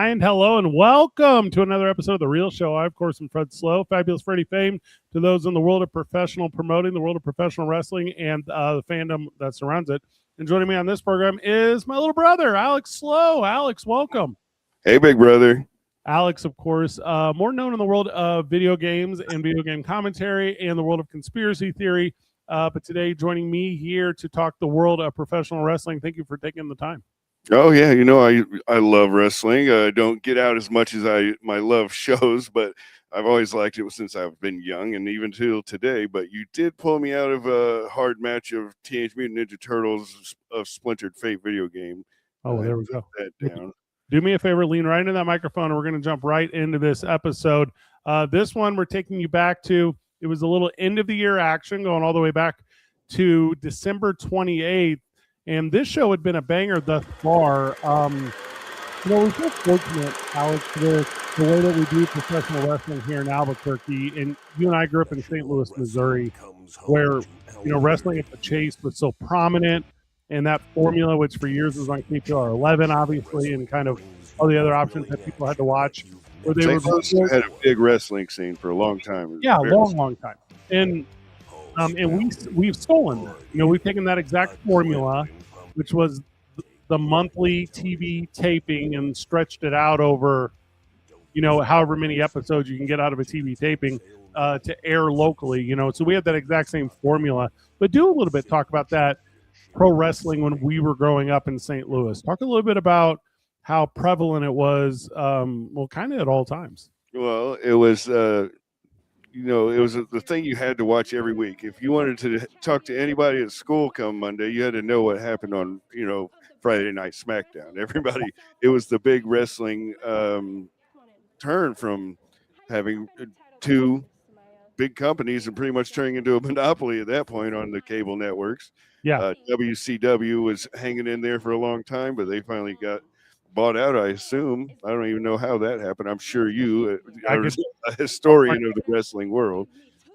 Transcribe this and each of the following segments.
And hello and welcome to another episode of The Real Show. I, of course, am Fred Slow, Fabulous Freddie Fame, to those in the world of professional promoting, the world of professional wrestling, and the fandom that surrounds it. And joining me on this program is my little brother, Alex Slow. Alex, welcome. Hey, big brother. Alex, of course, more known in the world of video games and video game commentary and the world of conspiracy theory. But today, joining me here to talk the world of professional wrestling. Thank you for taking the time. Oh yeah, you know I love wrestling. I don't get out as much as my love shows, but I've always liked it since I've been young and even till today. But you did pull me out of a hard match of Teenage Mutant Ninja Turtles of Splintered Fate video game. Oh, there we go. That down. Do me a favor, lean right into that microphone, and we're going to jump right into this episode. This one we're taking you back to. It was a little end of the year action, going all the way back to December 28th. And this show had been a banger thus far. We're so fortunate, Alex, with the way that we do professional wrestling here in Albuquerque. And you and I grew up in St. Louis, Missouri, where, wrestling at the Chase was so prominent. And that formula, which for years was on KPR 11, obviously, and kind of all the other options that people had to watch. Where they St. Louis had a big wrestling scene for a long time. Yeah, long time. And we've stolen that. We've taken that exact formula, which was the monthly TV taping, and stretched it out over, however many episodes you can get out of a TV taping to air locally. So we had that exact same formula. But do a little bit talk about that pro wrestling when we were growing up in St. Louis. Talk a little bit about how prevalent it was, kind of at all times. Well, it was it was the thing you had to watch every week. If you wanted to talk to anybody at school come Monday, you had to know what happened on, Friday Night SmackDown. Everybody, it was the big wrestling turn from having two big companies and pretty much turning into a monopoly at that point on the cable networks. Yeah. WCW was hanging in there for a long time, but they finally got bought out, I assume. I don't even know how that happened. I'm sure you are a historian of the wrestling world.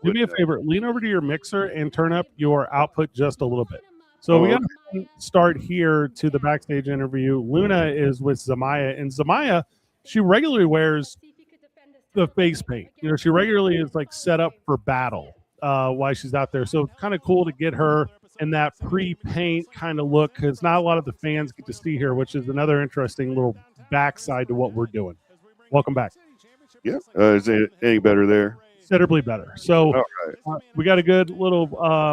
Do me a favor, lean over to your mixer and turn up your output just a little bit. So we got to start here to the backstage interview. Luna is with Zamaya, and Zamaya, she regularly wears the face paint. She regularly is like set up for battle while she's out there. So it's kind of cool to get her in that pre-paint kind of look, because not a lot of the fans get to see her, which is another interesting little backside to what we're doing. Welcome back. Yeah. Is it any better there? Considerably better. So we got a good little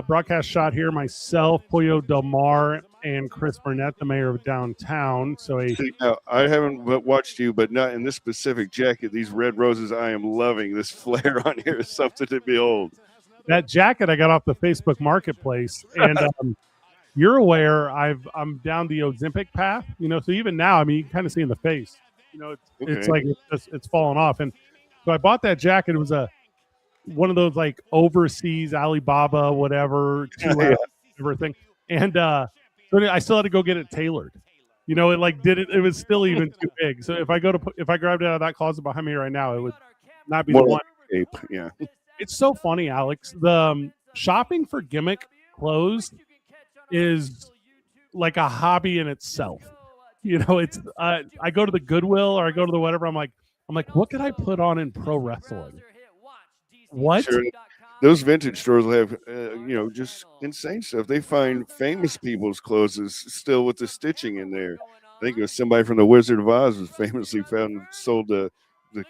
broadcast shot here. Myself, Pollo Del Mar, and Chris Burnett, the mayor of downtown. So now, I haven't watched you, but not in this specific jacket. These red roses, I am loving. This flare on here is something to behold. That jacket I got off the Facebook Marketplace, and you're aware I'm down the Ozempic path. So even now, you can kind of see in the face. It's like it's falling off, and so I bought that jacket. It was one of those like overseas Alibaba whatever thing, and so I still had to go get it tailored. It was still even too big. So if I grabbed it out of that closet behind me right now, it would not be the one. Yeah. It's so funny, Alex. The shopping for gimmick clothes is like a hobby in itself. It's I go to the Goodwill or I go to the whatever. I'm like, what could I put on in pro wrestling? What? Sure. Those vintage stores will have, just insane stuff. They find famous people's clothes still with the stitching in there. I think it was somebody from the Wizard of Oz was famously found and sold the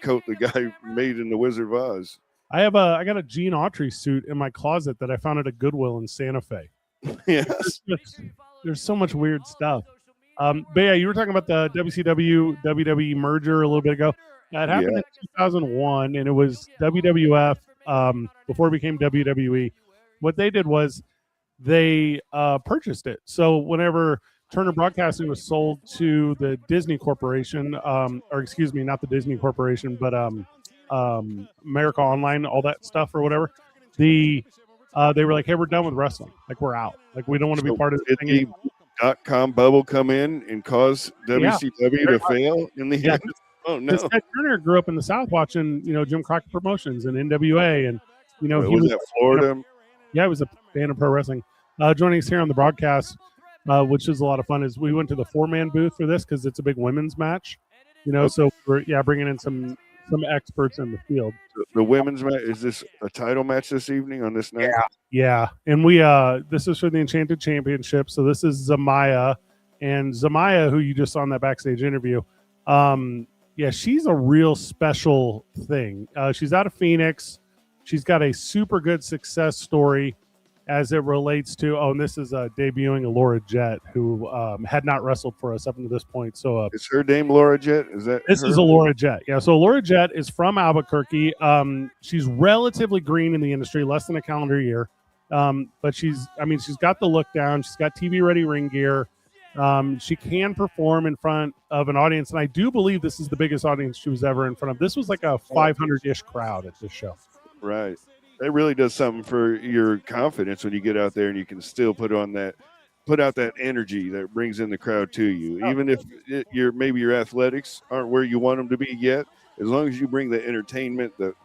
coat the guy made in the Wizard of Oz. I got a Gene Autry suit in my closet that I found at a Goodwill in Santa Fe. Yes. There's so much weird stuff. But yeah, you were talking about the WCW WWE merger a little bit ago. It happened in 2001, and it was WWF before it became WWE. What they did was they purchased it. So whenever Turner Broadcasting was sold to the Disney Corporation, or excuse me, not the Disney Corporation, but America Online, all that stuff or whatever, they were like, hey, we're done with wrestling. Like, we're out. Like, we don't want to be part of this thing. .com bubble come in and cause WCW to fail in the end? Oh, no. Ted Turner grew up in the South watching, Jim Crockett Promotions and NWA. And, he was at Florida. He was a fan of pro wrestling. Joining us here on the broadcast, which is a lot of fun, is we went to the 4-man booth for this because it's a big women's match. So we're bringing in some experts in the field. The women's match, is this a title match this evening on this night? Yeah, and we this is for the Enchanted Championship. So this is Zamaya, and Zamaya, who you just saw in that backstage interview. She's a real special thing. She's out of Phoenix. She's got a super good success story as it relates to. Oh, and this is debuting Laura Jet, who had not wrestled for us up until this point. So is her name Laura Jet? Is that this is Laura Jet? Yeah. So Laura Jet is from Albuquerque. She's relatively green in the industry, less than a calendar year. But she's got the look down. She's got TV ready ring gear. She can perform in front of an audience, and I do believe this is the biggest audience she was ever in front of. This was like a 500-ish crowd at this show. Right. It really does something for your confidence when you get out there and you can still put out that energy that brings in the crowd to you. Even if your athletics aren't where you want them to be yet, as long as you bring the entertainment, the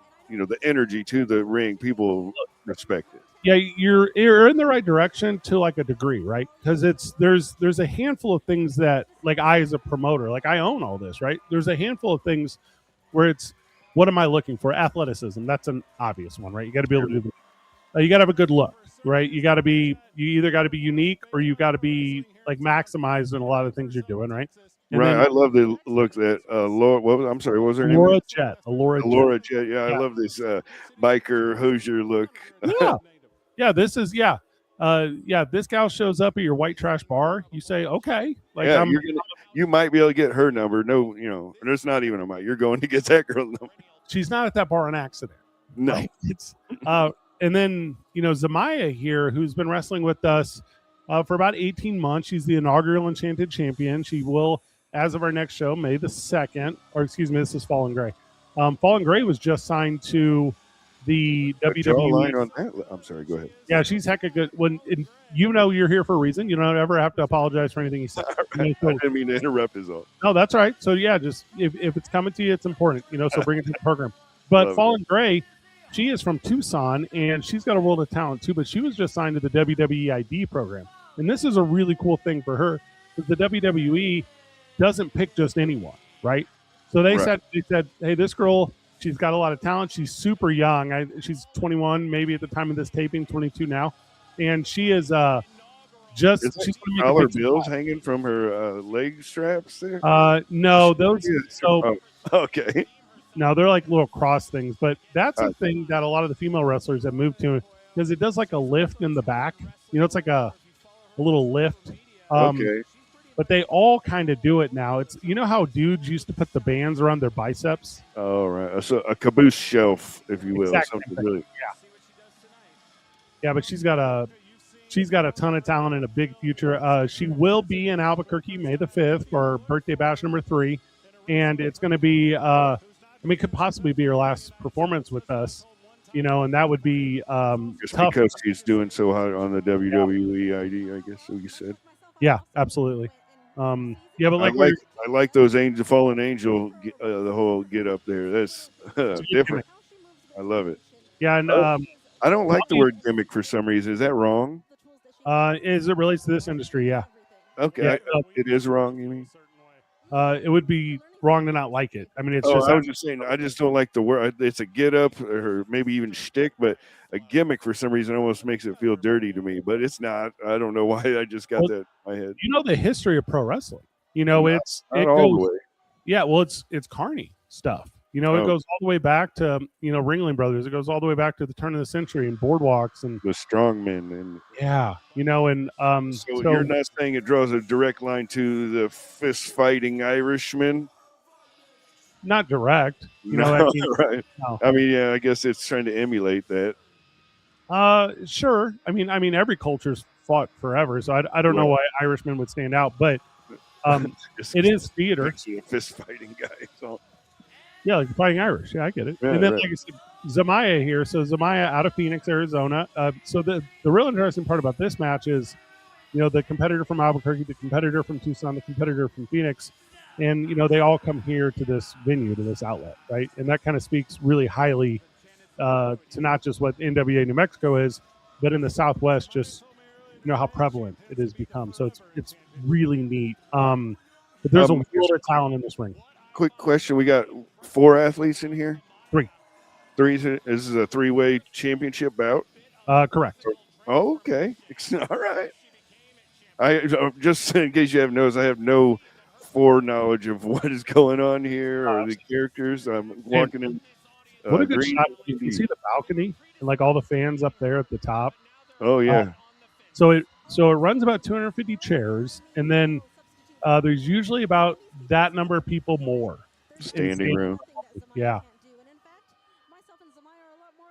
energy to the ring, people respect it. Yeah, you're in the right direction to like a degree, right? Because there's a handful of things that, like, I as a promoter, like, I own all this, right? There's a handful of things where it's, what am I looking for? Athleticism. That's an obvious one, right? You got to be able to do that. You got to have a good look, right? You either got to be unique or you got to be like maximized in a lot of things you're doing, right? And right. I love the look that Laura. What was her name? Laura Jet. Laura Jet. Yeah, I love this biker Hoosier look. Yeah. This is this gal shows up at your white trash bar. You say, okay, like, you might be able to get her number. No, there's not even a mic. You're going to get that girl number. She's not at that bar on accident. No. Right? It's and then Zamaya here, who's been wrestling with us for about 18 months. She's the inaugural Enchanted Champion. She will, as of our next show, May the 2nd, or excuse me, this is Fallen Gray. Fallen Gray was just signed to the WWE. On that. I'm sorry, go ahead. Yeah, she's hecka good. You're here for a reason. You don't ever have to apologize for anything you say. Right. I didn't mean to interrupt is all. No, that's right. So yeah, just if it's coming to you, it's important. So bring it to the program. But Fallen Gray, she is from Tucson, and she's got a world of talent too. But she was just signed to the WWE ID program, and this is a really cool thing for her because the WWE doesn't pick just anyone, right? So they said, hey, this girl, she's got a lot of talent. She's super young. She's 21, maybe at the time of this taping, 22 now. And she is she's dollar bills hanging from her leg straps there? No, those. Okay. No, they're like little cross things. But that's a thing that a lot of the female wrestlers have moved to because it does like a lift in the back. It's like a little lift. Okay. But they all kind of do it now. It's how dudes used to put the bands around their biceps. Oh, right. So a caboose shelf, if you will. Exactly. Something really. Yeah, but she's got a ton of talent and a big future. She will be in Albuquerque May the 5th for birthday bash number 3, and it's going to be. It could possibly be her last performance with us. And that would be just tough because she's doing so hot on the WWE ID, I guess what you said. Yeah, absolutely. But I like those fallen angel, the whole get up there. That's different. I love it. Yeah, and I don't like the word gimmick for some reason. Is that wrong? As it relates to this industry, yeah. Okay, it is wrong. You mean? It would be wrong to not like it. I mean, it's I was just saying, I just don't like the word. It's a get up or maybe even shtick, but a gimmick for some reason almost makes it feel dirty to me. But it's not. I don't know why. I just got that in my head. The history of pro wrestling. Not all the way. Yeah, well, it's Carney stuff. It goes all the way back to Ringling Brothers. It goes all the way back to the turn of the century and boardwalks and the strongmen and so you're not saying it draws a direct line to the fist fighting Irishman? Not direct, right? No. I mean, yeah, I guess it's trying to emulate that. Sure. I mean, every culture's fought forever, so I don't know why Irishmen would stand out, but it is theater. Actually, a fist fighting guy. So. Yeah, like fighting Irish. Yeah, I get it. Yeah, and then, like I said, Zamaya here. So Zamaya out of Phoenix, Arizona. So the real interesting part about this match is, the competitor from Albuquerque, the competitor from Tucson, the competitor from Phoenix, and they all come here to this venue, to this outlet, right? And that kind of speaks really highly to not just what NWA New Mexico is, but in the Southwest, just how prevalent it has become. So it's really neat. But there's a lot of talent in this ring. quick question. We got 4 athletes in here. 3. This is a 3-way championship bout. Correct. Oh, okay. All right. Just in case you haven't noticed, I have no foreknowledge of what is going on here or the characters. I'm walking in. What a good green shot! You can see the balcony and like all the fans up there at the top. Oh yeah. So it runs about 250 chairs, and then there's usually about that number of people more. Standing room. Yeah.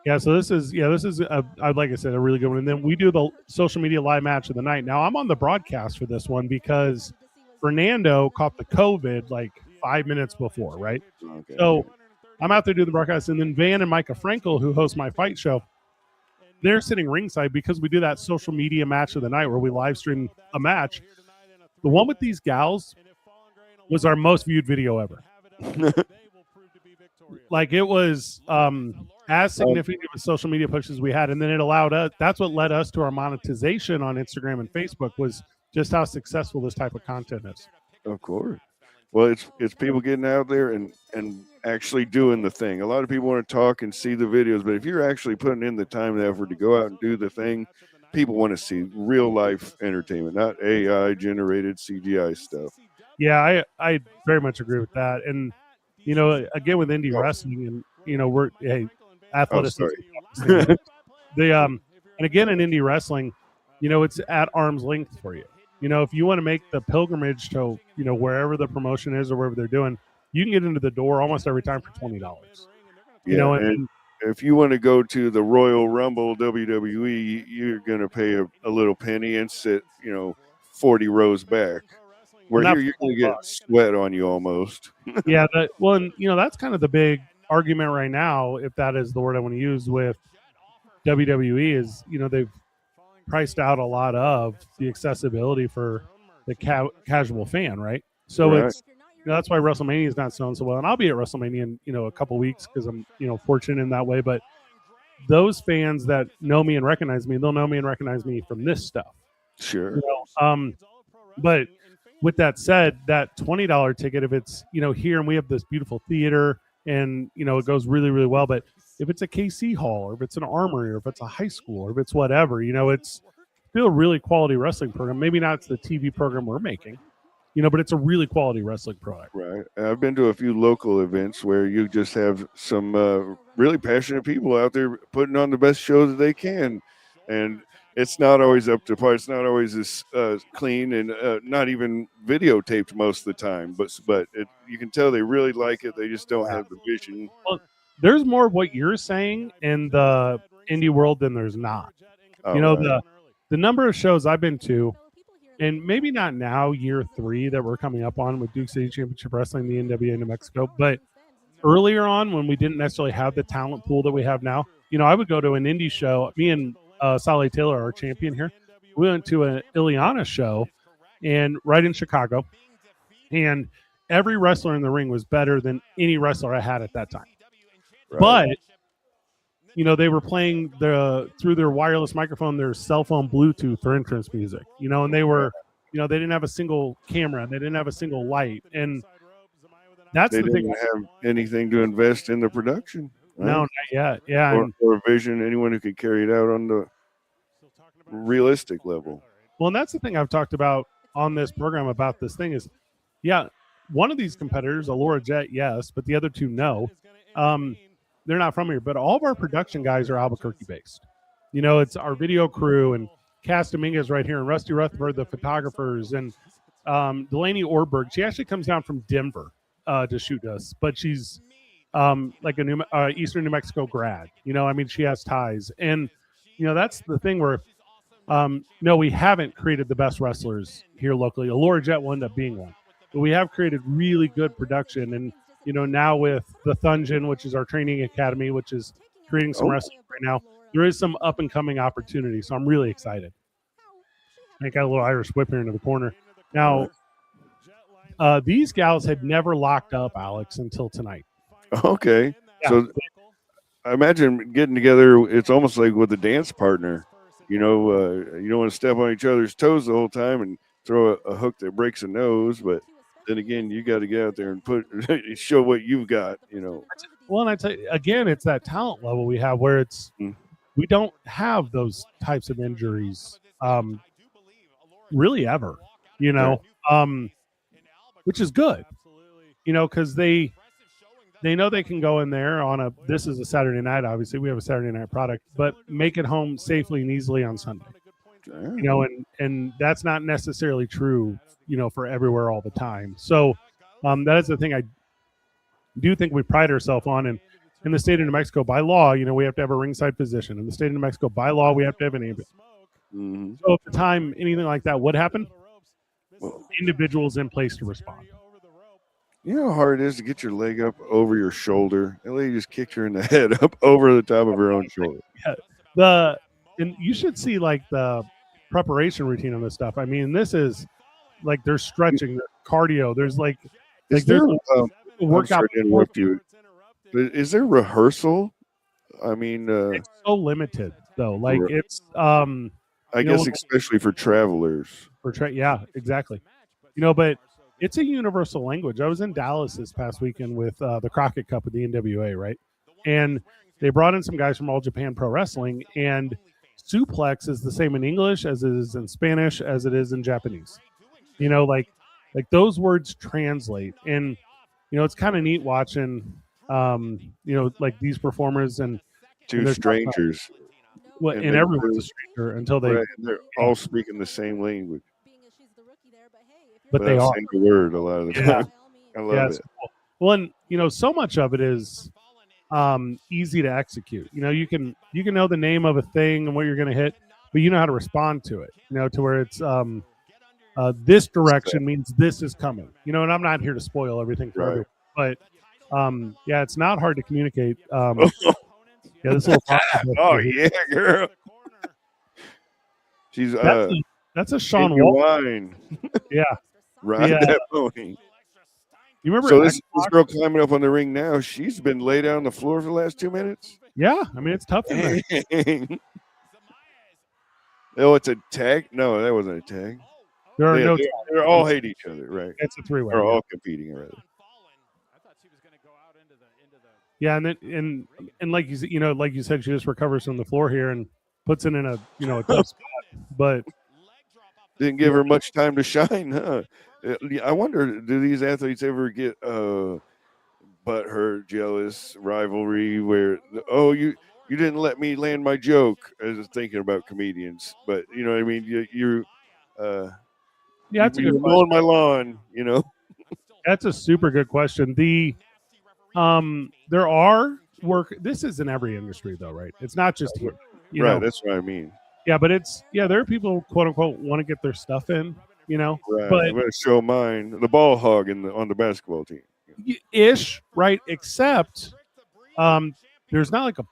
Yeah, so this is like I said, a really good one. And then we do the social media live match of the night. Now I'm on the broadcast for this one because Fernando caught the COVID like 5 minutes before, right? Okay. So I'm out there doing the broadcast, and then Van and Micah Frankel, who host my fight show, they're sitting ringside because we do that social media match of the night where we live stream a match. The one with these gals was our most viewed video ever. Like it was as significant of a social media push as we had, and then it allowed us. That's what led us to our monetization on Instagram and Facebook, was just how successful this type of content is. Of course. Well, it's people getting out there and actually doing the thing. A lot of people want to talk and see the videos, but if you're actually putting in the time and effort to go out and do the thing, people want to see real life entertainment, not AI generated CGI stuff. Yeah, I very much agree with that. And you know, again with indie wrestling, and you know, we're athleticism. And again in indie wrestling, you know, it's at arm's length for you. You know, if you want to make the pilgrimage to, you know, wherever the promotion is or wherever they're doing, you can get into the door almost every time for $20. You know, and if you want to go to the Royal Rumble WWE, you're going to pay a little penny and sit, you know, 40 rows back. Where here you're going to get sweat on you almost. Yeah, and you know, that's kind of the big argument right now, if that is the word I want to use, with WWE is, you know, they've priced out a lot of the accessibility for the casual fan, right? So it's, you know, that's why WrestleMania is not selling so well. And I'll be at WrestleMania in, you know, a couple weeks because I'm, you know, fortunate in that way. But those fans that know me and recognize me, they'll know me and recognize me from this stuff. Sure. You know? But with that said, that $20 ticket, if it's, you know, here and we have this beautiful theater and, you know, it goes really, really well. But if it's a KC Hall or if it's an Armory or if it's a high school or if it's whatever, you know, it's still a really quality wrestling program. Maybe not the TV program we're making, you know, but it's a really quality wrestling product. Right. I've been to a few local events where you just have some really passionate people out there putting on the best show that they can. And it's not always up to par. It's not always as clean and not even videotaped most of the time. But you can tell they really like it. They just don't have the vision. Well, there's more of what you're saying in the indie world than there's not. You know, the number of shows I've been to, and maybe not now, year 3 that we're coming up on with Duke City Championship Wrestling, the NWA New Mexico, but earlier on when we didn't necessarily have the talent pool that we have now, you know, I would go to an indie show. Me and Sally Taylor, our champion here, we went to an Ileana show and right in Chicago, and every wrestler in the ring was better than any wrestler I had at that time. Right. But you know, they were playing through their wireless microphone, their cell phone Bluetooth for entrance music, you know, and they were, you know, they didn't have a single camera, they didn't have a single light, and that's they the didn't thing. Have anything to invest in the production. Right? No, not yet. Yeah, or a vision. Anyone who could carry it out on the realistic level. Well, and that's the thing I've talked about on this program about this thing is, yeah, one of these competitors, Allura Jet, yes, but the other two, no. They're not from here, but all of our production guys are Albuquerque based. You know, it's our video crew and Cass Dominguez right here and Rusty Rutherford, the photographers, and Delaney Orberg. She actually comes down from Denver to shoot us, but she's like a Eastern New Mexico grad. You know, I mean, she has ties. And, you know, that's the thing where, no, we haven't created the best wrestlers here locally. Allura Jet will end up being one. But we have created really good production. And, you know, now with the Thungeon, which is our training academy, which is creating some wrestling right now, there is some up and coming opportunity. So I'm really excited. I got a little Irish whip here into the corner. Now, these gals had never locked up, Alex, until tonight. Okay. Yeah. So I imagine getting together, it's almost like with a dance partner. You know, you don't want to step on each other's toes the whole time and throw a hook that breaks a nose, but then again, you got to get out there and show what you've got. Well, and I tell you again, it's that talent level we have where Mm. we don't have those types of injuries, really ever. Which is good. Because they know they can go in there on this is a Saturday night. Obviously, we have a Saturday night product, but make it home safely and easily on Sunday. And that's not necessarily true, for everywhere all the time. So that is the thing I do think we pride ourselves on. And in the state of New Mexico, by law, we have to have a ringside physician. In the state of New Mexico, by law, we have to have an ambulance. Mm-hmm. So at the time anything like that would happen, individuals in place to respond. You know how hard it is to get your leg up over your shoulder? That lady just kicked her in the head up over the top of her own shoulder. Yeah. And you should see like the preparation routine on this stuff. I mean, this is like there's stretching, there's cardio, there's Is there workout. I'm sorry to interrupt you. Is there rehearsal? I mean, it's so limited though. Like it's I guess especially for travelers. Yeah, exactly. But it's a universal language. I was in Dallas this past weekend with the Crockett Cup with the NWA, right? And they brought in some guys from All Japan Pro Wrestling, and suplex is the same in English as it is in Spanish as it is in Japanese. Like those words translate, and it's kind of neat watching like these performers and two strangers. And everyone's a stranger until they're all speaking the same language. But they are saying the word a lot of the time. I love it. Cool. Well, and so much of it is easy to execute. You can know the name of a thing and what you're going to hit, but you know how to respond to it. To where it's this direction means this is coming. And I'm not here to spoil everything for everyone, but it's not hard to communicate. This little oh yeah, girl. She's that's a Sean Wall. Yeah. Ride that pony. You remember? So this girl climbing up on the ring now, she's been laid out on the floor for the last 2 minutes. Yeah, I mean it's tough. Oh, it's a tag? No, that wasn't a tag. They all hate each other, right? It's a three-way. They're all competing already. Yeah, and like you said, she just recovers from the floor here and puts it in a a tough spot, but didn't give her much time to shine, huh? I wonder, do these athletes ever get butthurt, jealous, rivalry where you didn't let me land my joke? I was thinking about comedians, but you know what I mean. You're mowing my lawn, That's a super good question. There are this is in every industry though, right? It's not just here. Right, that's what I mean. Yeah, but there are people quote unquote want to get their stuff in, Right. But I'm gonna show mine, the ball hog on the basketball team. Ish, right? Except there's not like a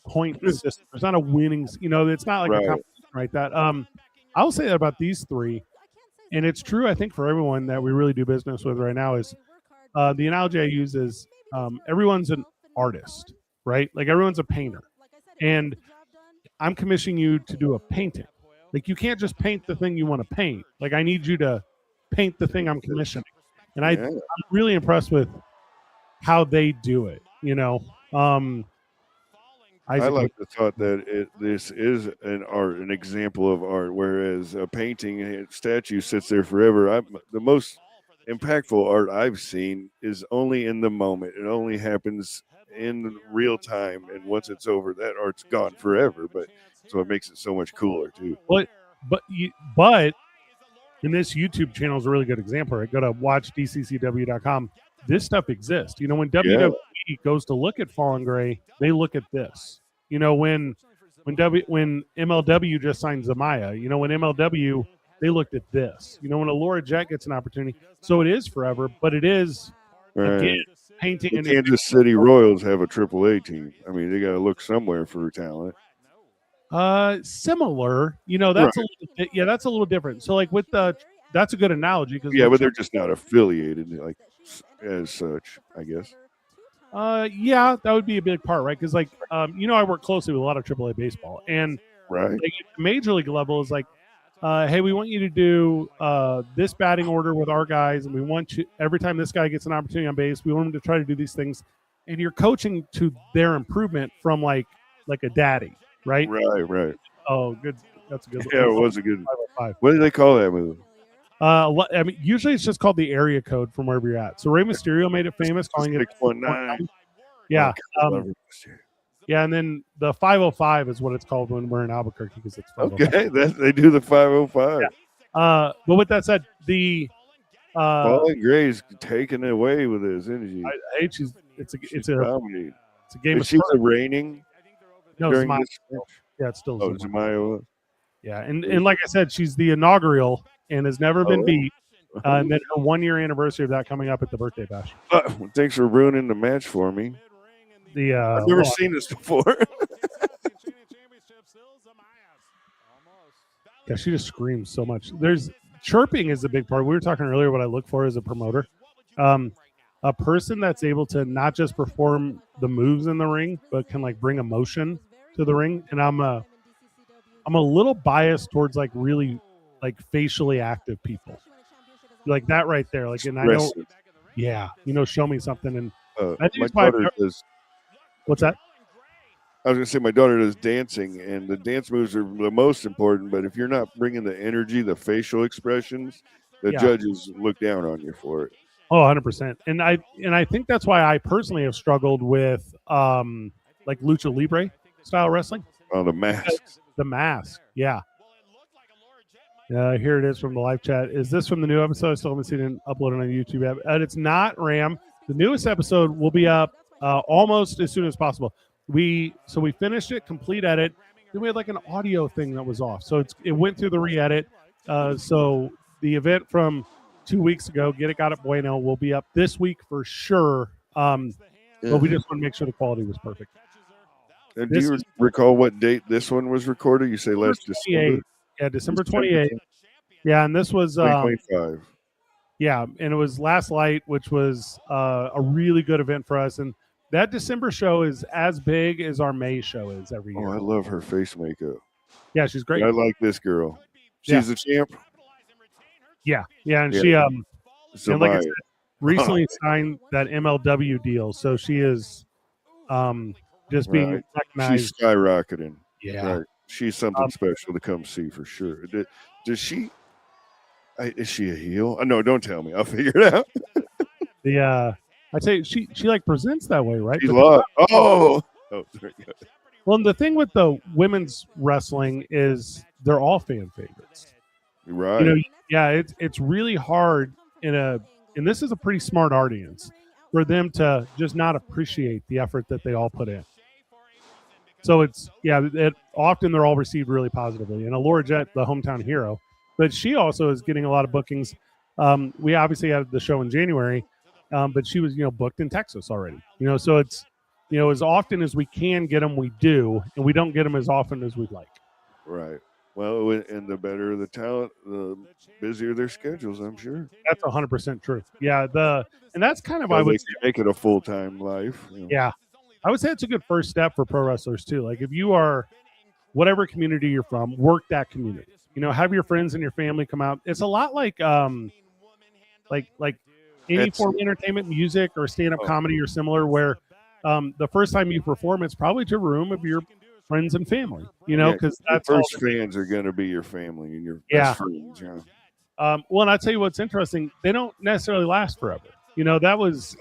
point system. There's not a winning, it's not like a competition like that. I will say that about these three, and it's true, I think, for everyone that we really do business with right now is the analogy I use is everyone's an artist, right? Like everyone's a painter. And I'm commissioning you to do a painting. Like you can't just paint the thing you want to paint. Like I need you to paint the thing I'm commissioning. And I'm really impressed with how they do it. I like the thought that this is an example of art, whereas a painting, a statue sits there forever. The most impactful art I've seen is only in the moment. It only happens in real time, and once it's over, that art's gone forever. But so it makes it so much cooler too. But and this YouTube channel is a really good example. Right? Go to watchdccw.com. This stuff exists. When WWE goes to look at Fallen Gray, they look at this. When MLW just signed Zamaya, when MLW, they looked at this. When Laura Jet gets an opportunity. So it is forever, but it is again painting. The Kansas City Royals have a AAA team. I mean, they got to look somewhere for talent. Similar. That's a little bit, that's a little different. So like with that's a good analogy because but they're just not affiliated like as such, I guess. Yeah, that would be a big part, right? Because like I work closely with a lot of AAA baseball, and right, like, major league level is like hey, we want you to do this batting order with our guys, and we want you every time this guy gets an opportunity on base, we want him to try to do these things, and you're coaching to their improvement from like a daddy, right? Right. Oh, good. That's a good. Yeah, it was a good. 505. What do they call that move? I mean, usually it's just called the area code from wherever you're at. So Rey Mysterio made it famous, calling it 619. Yeah, Love it. yeah, and then the 505 is what it's called when we're in Albuquerque because it's 505. Okay, they do the 505. But with that said, the Pauline Gray's taking it away with his energy. I hate it's a dominating. it's a game Is of she sport. the reigning No, it's during Maya. this match? Yeah, it's still Oh, Zumaya. Zumaya. Yeah, and like I said, she's the inaugural and has never been beat. And then her 1 year anniversary of that coming up at the birthday bash. Thanks for ruining the match for me. The I've never seen this before. Yeah, she just screams so much. There's chirping is a big part. We were talking earlier what I look for as a promoter. A person that's able to not just perform the moves in the ring, but can like bring emotion to the ring. And I'm a little biased towards like really like facially active people. Like that right there. Like, and I know, Aggressive. yeah, show me something. And I think My it's why. daughter does. What's that? I was gonna say my daughter does dancing, and the dance moves are the most important. But if you're not bringing the energy, the facial expressions, the Yeah. judges look down on you for it. Oh, 100%. And I think that's why I personally have struggled with like lucha libre style wrestling. On the masks. The mask. Yeah. Here it is from the live chat. Is this from the new episode? I still haven't seen it uploaded on the YouTube app. And it's not, Ram. The newest episode will be up almost as soon as possible. We finished it, complete edit. Then we had like an audio thing that was off. So it went through the re-edit. So the event from 2 weeks ago, Get It Got It Bueno, will be up this week for sure. But we just want to make sure the quality was perfect. And do you recall what date this one was recorded? You say last December? Yeah, December 28th. Yeah, and this was 2025. yeah, and it was Last Light, which was a really good event for us. And that December show is as big as our May show is every year. Oh, I love her face makeup. Yeah, she's great. I like this girl. She's a champ. Yeah, and Yeah. she and like I said, Zumaya. recently signed that MLW deal, so she is just being Right. recognized. She's skyrocketing. Yeah. Right. She's something special to come see for sure. Does she? Is she a heel? No, don't tell me. I'll figure it out. I'd say she like presents that way, right? She But- lost. Oh, sorry. well, and the thing with the women's wrestling is they're all fan favorites. Right. Yeah, it's really hard and this is a pretty smart audience for them to just not appreciate the effort that they all put in. So often they're all received really positively. And Laura Jet, the hometown hero, but she also is getting a lot of bookings. We obviously had the show in January, but she was booked in Texas already. So it's as often as we can get them, we do, and we don't get them as often as we'd like. Right. Well, and the better the talent, the busier their schedules, I'm sure. That's 100% true. Yeah, and that's kind of So I they would can make it a full-time life. Yeah, I would say it's a good first step for pro wrestlers too. Like if you are whatever community you're from, work that community. Have your friends and your family come out. It's a lot like any form of entertainment, music, or stand-up comedy or similar, where the first time you perform, it's probably to a room of your friends and family. Because that's your all first fans are going to be your family and your Yeah. best friends. Yeah. Well, and I'll tell you what's interesting. They don't necessarily last forever. That was,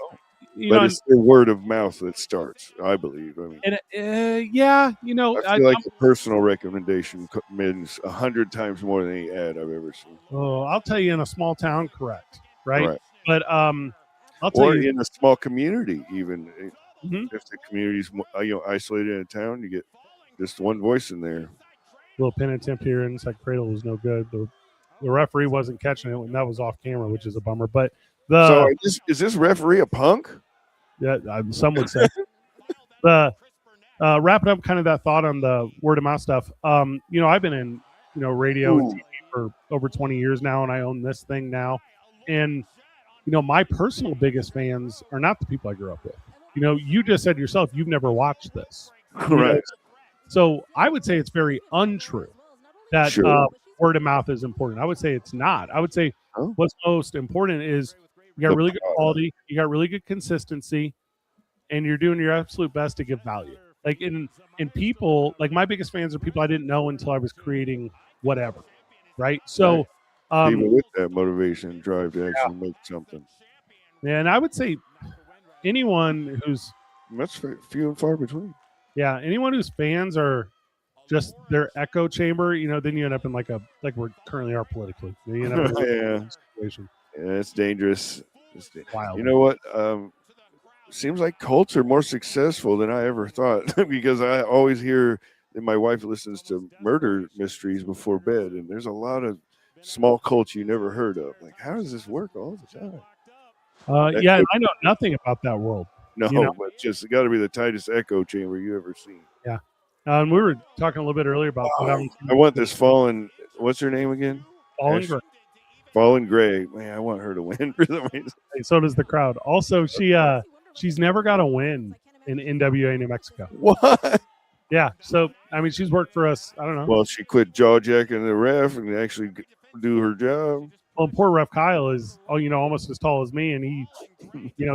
But it's the word of mouth that starts, I believe. I mean, and I feel like the personal recommendation means 100 times more than any ad I've ever seen. Oh, I'll tell you, in a small town, correct, right? But I'll tell Or you, in a small community, even Mhm. if the community's isolated in a town, you get just one voice in there. little pin attempt here, and Second Cradle was no good. The referee wasn't catching it when that was off camera, which is a bummer. But So is this referee a punk? yeah, some would say wrapping up kind of that thought on the word of mouth stuff. I've been in radio and TV for over 20 years now, and I own this thing now. And my personal biggest fans are not the people I grew up with. You just said yourself you've never watched this, Right. So I would say it's very untrue that Sure. word of mouth is important. I would say it's not. I would say what's most important is you got really good quality, you got really good consistency, and you're doing your absolute best to give value. Like in people, like my biggest fans are people I didn't know until I was creating whatever, right? So people with that motivation, drive to actually make something. Yeah, and I would say anyone who's that's few and far between. Yeah, anyone whose fans are just their echo chamber, then you end up in like we currently are politically. You end up in situation. Yeah, it's dangerous. Wild. You know what? Seems like cults are more successful than I ever thought because I always hear that my wife listens to murder mysteries before bed, and there's a lot of small cults you never heard of. Like, how does this work all the time? Yeah, I know nothing about that world. No, but just got to be the tightest echo chamber you ever seen. Yeah. And we were talking a little bit earlier about. I want this Fallen. What's her name again? Fallen Gray. Fallen Gray. Man, I want her to win for some reason. So does the crowd. Also, she's never got a win in NWA New Mexico. What? Yeah. So I mean, she's worked for us. I don't know. Well, she quit jawjacking the ref and actually do her job. Well, poor Ref Kyle is, almost as tall as me, and he,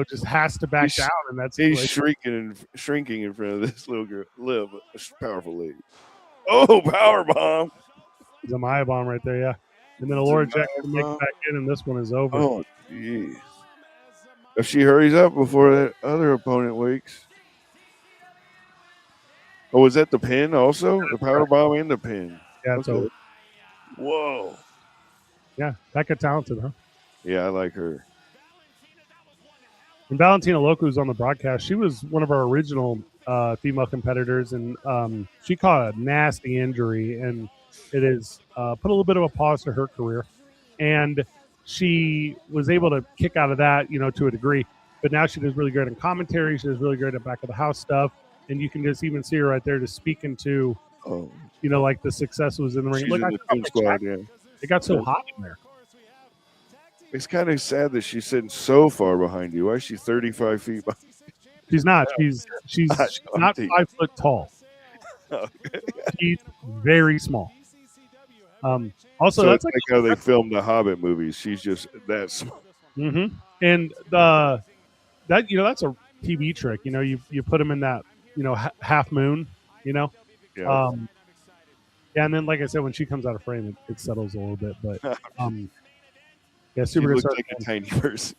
just has to back down, and he's shrinking in front of this little girl, powerful lady. Oh, power bomb! He's a Maya bomb right there, yeah. And then Laura Jackson makes back in, and this one is over. Oh, jeez! If she hurries up before that other opponent wakes. Oh, was that the pin also? The power bomb and the pin. Yeah, it's over. Whoa. Yeah, Becca talented, huh? Yeah, I like her. And Valentina Loco, who's on the broadcast, she was one of our original female competitors, and she caught a nasty injury, and it has put a little bit of a pause to her career. And she was able to kick out of that, to a degree. But now she does really good in commentary. She does really good at back of the house stuff. And you can just even see her right there just speaking to, like the success was in the ring. Look, in the squad, yeah. It got so hot in there. It's kind of sad that she's sitting so far behind you. Why is she 35 feet behind? She's not. She's not 5 foot tall. Okay. She's very small. Also, so that's like how they filmed the Hobbit movies. She's just that small. Mm-hmm. And that's a TV trick. You put them in that half moon. Yeah. Yeah, and then like I said, when she comes out of frame, it settles a little bit. But yeah, super good. Looks like a tiny person.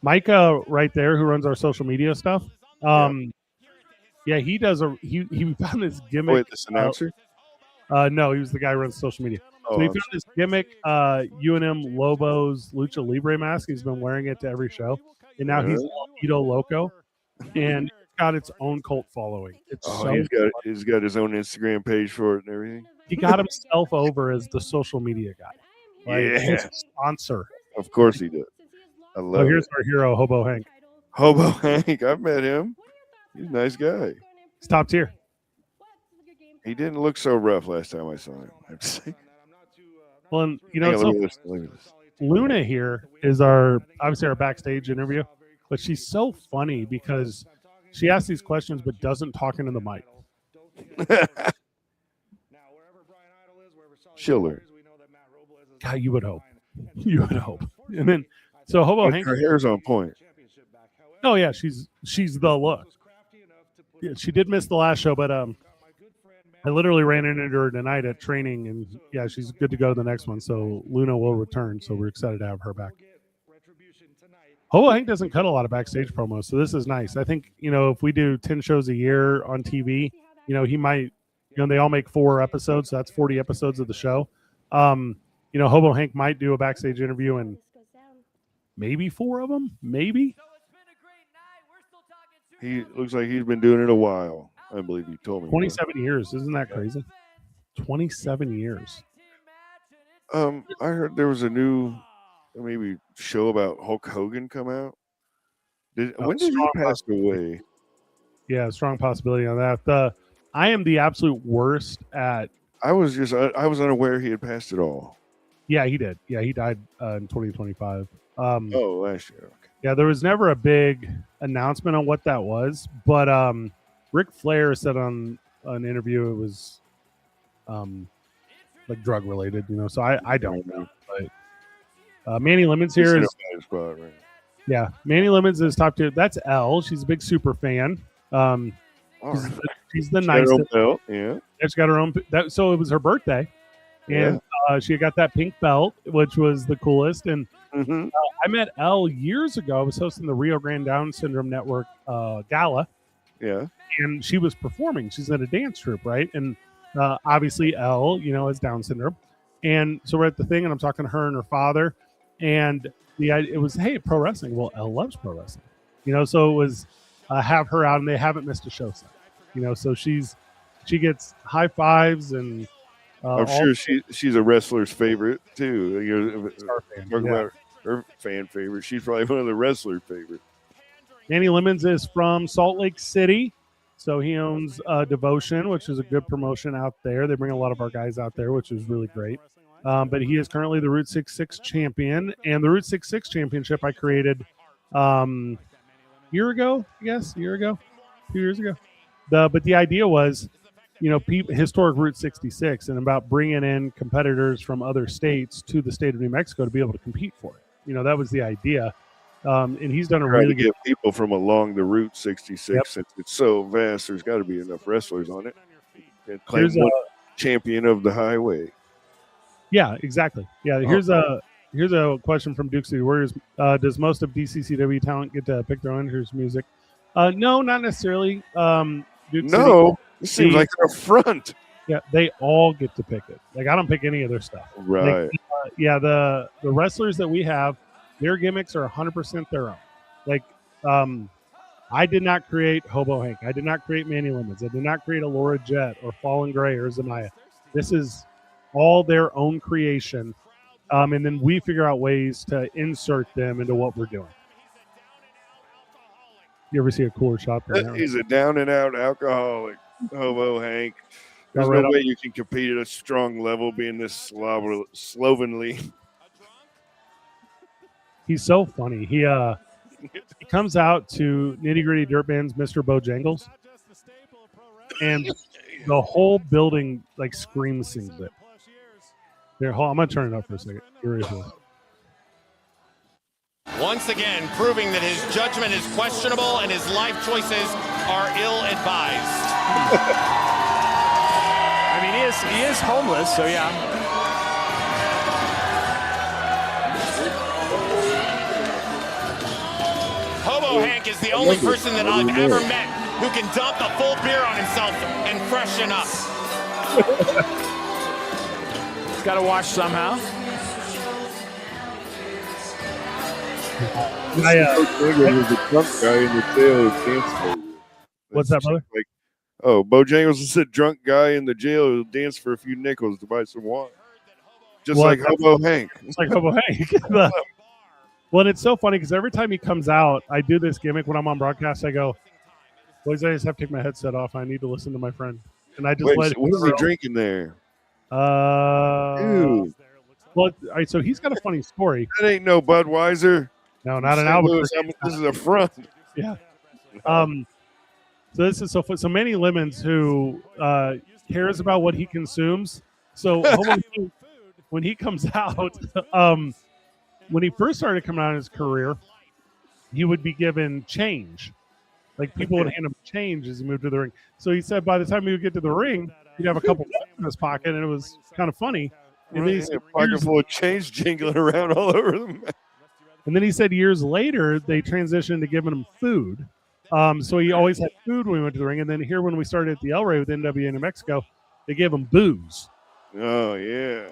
Micah, right there, who runs our social media stuff. Yeah, he does he found this gimmick. Wait, this announcer? No, he was the guy who runs social media. So he found this gimmick, UNM Lobo's Lucha Libre mask. He's been wearing it to every show, and now he's Ito Loco, and it's got its own cult following. It's he's got his own Instagram page for it and everything. He got himself over as the social media guy. Right? His sponsor. Of course he did. I love it. Here's our hero, Hobo Hank. Hobo Hank. I've met him. He's a nice guy. He's top tier. He didn't look so rough last time I saw him, I have to say. Well, and look at this. Luna here is obviously our backstage interview, but she's so funny because she asks these questions but doesn't talk into the mic. She'll learn. God, you would hope. You would hope. And then, so Hobo Hank. Her hair's on point. Oh yeah, she's the look. Yeah, she did miss the last show, but I literally ran into her tonight at training, and yeah, she's good to go to the next one. So Luna will return, so we're excited to have her back. Hobo Hank doesn't cut a lot of backstage promos, so this is nice. I think if we do 10 shows a year on TV, he might. They all make 4 episodes, so that's 40 episodes of the show. Hobo Hank might do a backstage interview in maybe 4 of them, maybe. He looks like he's been doing it a while. I believe he told me. 27 years. Isn't that crazy? 27 years. I heard there was a new maybe show about Hulk Hogan come out. When did he pass away? Yeah, strong possibility on that. I am the absolute worst at. I was unaware he had passed it all. Yeah, he did. Yeah, he died in 2025. Last year. Okay. Yeah, there was never a big announcement on what that was, but Ric Flair said on an interview it was like drug related, so I don't know. But Manny Lemons here is spot, right? Yeah, Manny Lemons is top tier. That's Elle. She's a big super fan. She's the nicest. Belt, yeah. She's got her own. So it was her birthday, and she got that pink belt, which was the coolest. And I met Elle years ago. I was hosting the Rio Grande Down Syndrome Network gala. Yeah. And she was performing. She's in a dance troupe, right? And obviously Elle, has Down syndrome. And so we're at the thing, and I'm talking to her and her father, and it was, hey, pro wrestling. Well, Elle loves pro wrestling, so it was have her out, and they haven't missed a show since, so she gets high fives, and I'm sure she's a wrestler's favorite too. Talking about her fan favorite. She's probably one of the wrestler's favorite. Manny Lemons is from Salt Lake City, so he owns Devotion, which is a good promotion out there. They bring a lot of our guys out there, which is really great. But he is currently the Route 66 champion, and the Route 66 championship I created a year ago, 2 years ago. But the idea was, historic Route 66, and about bringing in competitors from other states to the state of New Mexico to be able to compete for it. That was the idea. And he's done a really good. Get people from along the Route 66. Since it's so vast, there's got to be enough wrestlers on it. And claim one champion of the highway. Yeah, exactly. Yeah, here's a question from Duke City Warriors. Does most of DCCW talent get to pick their own? Here's music. No, not necessarily. Duke City, it seems like an affront. Yeah, they all get to pick it. Like, I don't pick any of their stuff. Right. The wrestlers that we have, their gimmicks are 100% their own. Like, I did not create Hobo Hank. I did not create Manny Lemons. I did not create a Laura Jet or Fallen Gray or Zanaya. This is all their own creation. And then we figure out ways to insert them into what we're doing. You ever see a cooler shot than that? He's a down and out alcoholic, Hobo Hank. There's no way you can compete at a strong level being this slovenly. He's so funny. He comes out to Nitty Gritty Dirt Band's Mr. Bojangles, and the whole building screams sings it. Here, I'm gonna turn it up for a second. Here it is. Once again, proving that his judgment is questionable and his life choices are ill-advised. I mean, he is homeless, so yeah. Hobo Hank is the only person that I've ever met who can dump a full beer on himself and freshen up. He's got to wash somehow. Bojangles was a drunk guy in the jail who danced for you. What's that, brother? Bojangles is a drunk guy in the jail who danced for a few nickels to buy some water. Just like Hobo Hank. It's like Hobo Hank. Well, it's so funny because every time he comes out, I do this gimmick when I'm on broadcast. I go, boys, I just have to take my headset off. I need to listen to my friend. And I just what is he drinking there? Ew. Well, all right, so he's got a funny story. That ain't no Budweiser. No, not an Albuquerque. This is a front. Yeah. So this is so fun. So Manny Lemons, who cares about what he consumes. So when he comes out, when he first started coming out in his career, he would be given change. Like, people would hand him change as he moved to the ring. So he said by the time he would get to the ring, he'd have a couple bucks in his pocket, and it was kind of funny. And then he said, pocket full of change jingling around all over them. And then he said years later, they transitioned to giving him food. So he always had food when we went to the ring. And then here, when we started at the El Rey with NWA New Mexico, they gave him booze. Oh, yeah.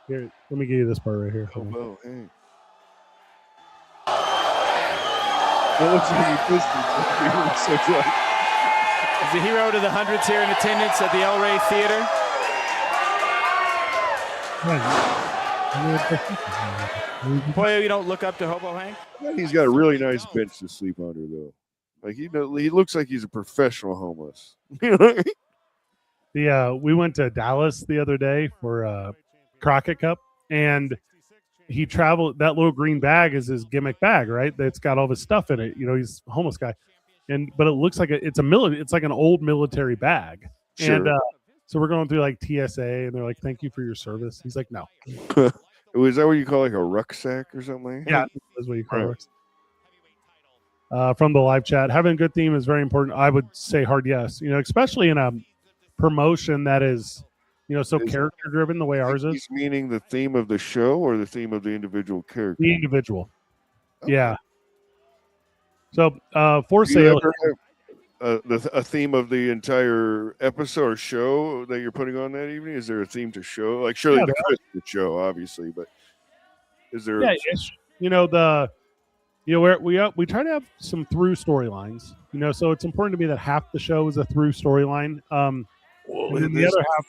Here, let me give you this part right here. Oh, hey. He's a hero to the hundreds here in attendance at the El Rey Theater. Boy, you don't look up to Hobo Hank? He's got a really nice bench to sleep under, though. Like, he looks like he's a professional homeless. We went to Dallas the other day for Crockett Cup, and he traveled. That little green bag is his gimmick bag, right? That's got all his stuff in it. He's a homeless guy, but it looks like it's like an old military bag. Sure. And So we're going through like TSA, and they're like, "Thank you for your service." He's like, "No." Was that what you call like a rucksack or something like that? Yeah, that's what you call Right. it. From the live chat, having a good theme is very important. I would say hard yes. Especially in a promotion that is, so Is- character driven the way ours is. He's meaning the theme of the show or the theme of the individual character? The individual. Okay. Yeah. So for Do you sale, ever have a theme of the entire episode or show that you're putting on that evening? Is there a theme to show? Like surely Yeah, the Christmas show, obviously, but is there? yeah, it's, we try to have some through storylines. So it's important to me that half the show is a through storyline. Well, And then the other half.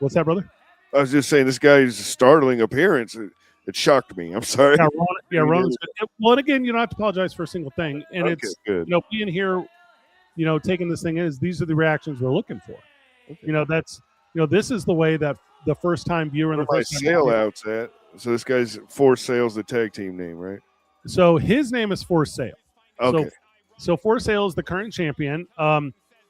What's that, brother? I was just saying this guy's startling appearance. It shocked me. I'm sorry. Yeah, Ronan's good. Well, and again, you don't have to apologize for a single thing. And Okay, it's good. being here, taking this thing is these are the reactions we're looking for. Okay. That's this is the way that the first time viewer and the Where my first time sale out's at. So this guy's For Sale's the tag team name, right? So his name is For Sale. Okay. So For Sale is the current champion.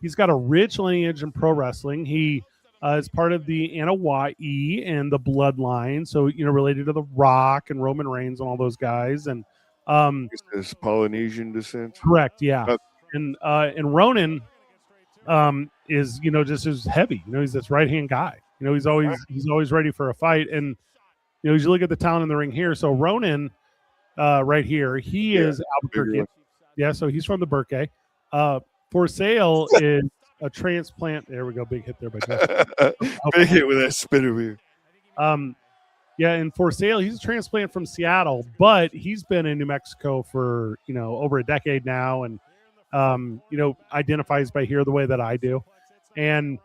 He's got a rich lineage in pro wrestling. He is part of the Anoa'i and the Bloodline. So related to The Rock and Roman Reigns and all those guys. And This Polynesian descent. correct, yeah. Okay. And Ronan is just as heavy. He's this right hand guy. He's always ready for a fight. And as you look at the talent in the ring here, so Ronan right here, he is Albuquerque. one. Yeah, so he's from the Burke. For Sale is a transplant. There we go, big hit there by Jeff. Big hit with that spinner wheel. Yeah, and For Sale, he's a transplant from Seattle, but he's been in New Mexico for over a decade now, and identifies by here the way that I do. And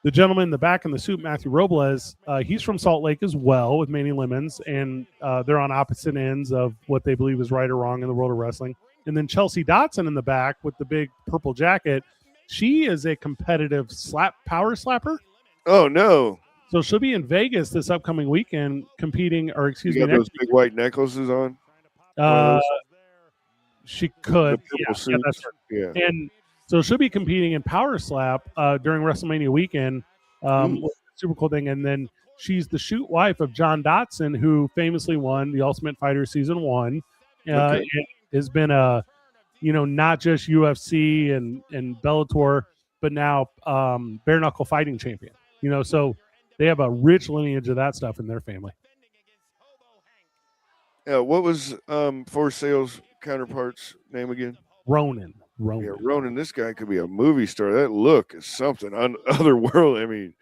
the gentleman in the back in the suit, Matthew Robles, he's from Salt Lake as well with Manny Lemons, and they're on opposite ends of what they believe is right or wrong in the world of wrestling. And then Chelsea Dotson in the back with the big purple jacket, she is a competitive power slapper. Oh no! So she'll be in Vegas this upcoming weekend competing, or excuse You me, got those big white necklaces on. she could. The purple Yeah, that's suits. her. Yeah. And so she'll be competing in Power Slap during WrestleMania weekend. Super cool thing. And then she's the shoot wife of John Dotson, who famously won the Ultimate Fighter Season 1. Okay. And has been a, not just UFC and Bellator, but now bare knuckle fighting champion. So they have a rich lineage of that stuff in their family. Yeah. What was For Sale's counterpart's name again? Ronan. Yeah, Ronan. This guy could be a movie star. That look is something otherworldly. I mean,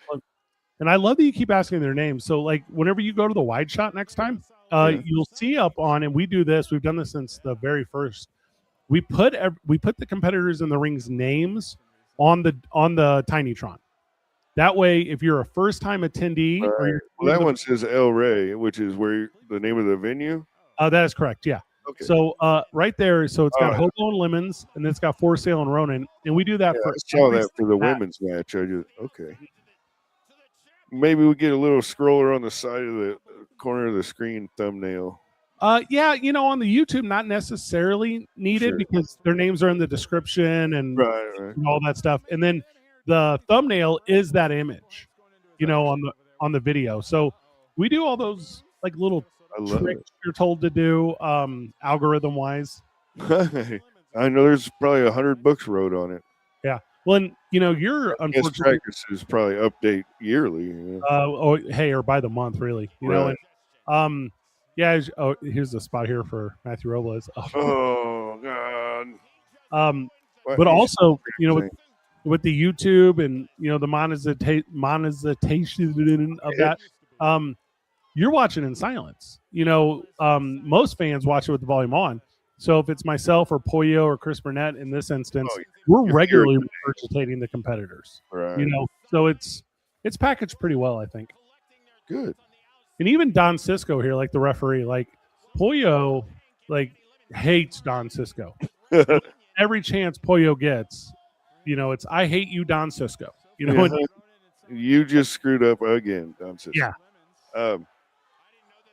And I love that you keep asking their names. So, like, whenever you go to the wide shot next time, you'll see up on, and we do this. We've done this since the very first. We put the competitors in the ring's names on the Tinytron. That way, if you're a first time attendee, or you're well, that one says El Rey, which is where the name of the venue. that is correct. Yeah. Okay. So right there, so it's got Oh, Hobo and Lemons, and then it's got For Sale and Ronan, and we do that Yeah, for I saw every that for the match. women's match. Okay. Maybe we get a little scroller on the side of the corner of the screen thumbnail. Yeah, on the YouTube, not necessarily needed Sure. because their names are in the description and Right. and all that stuff. And then the thumbnail is that image, on the video. So we do all those like little I love tricks you're told to do, algorithm wise. it. I know there's probably 100 books wrote on it. Well, and you're Guest unfortunately, practices probably update yearly. or by the month, really. Right. And here's the spot here for Matthew Robles. Oh God. What But is also, saying? with the YouTube and the monetization of that, you're watching in silence. Most fans watch it with the volume on. So if it's myself or Pollo or Chris Burnett in this instance, Oh, we're you're regularly hearing regurgitating the competitors. Right. So it's packaged pretty well, I think. Good. And even Don Cisco here, like the referee, like Pollo, like hates Don Cisco. Every chance Pollo gets, it's I hate you, Don Cisco. You just screwed up again, Don Cisco. Yeah.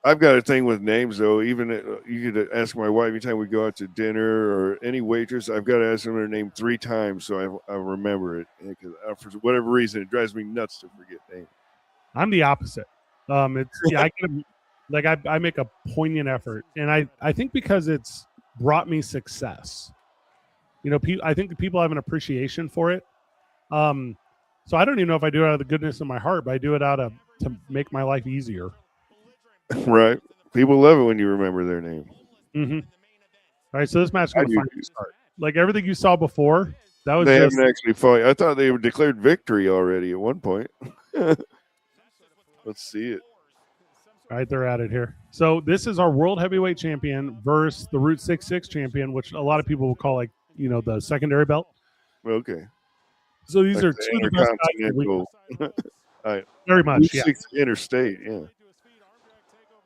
I've got a thing with names though. Even you could ask my wife anytime we go out to dinner or any waitress. I've got to ask them their name 3 times so I remember it. Because for whatever reason, it drives me nuts to forget names. I'm the opposite. It's I can, like I make a poignant effort, and I think because it's brought me success. You know, I think the people have an appreciation for it. So I don't even know if I do it out of the goodness of my heart, but I do it out of to make my life easier. Right. People love it when you remember their name. Mm-hmm. All right, so this match is I going to do finally too. start. Like everything you saw before, that was They just haven't actually fought. I thought they declared victory already at one point. Let's see it. all right. They're at it here. So this is our world heavyweight champion versus the Route 66 champion, which a lot of people will call the secondary belt. Okay. So these Like are the two of the best guys in the league. Intercontinental. Very much, yeah. Interstate, yeah.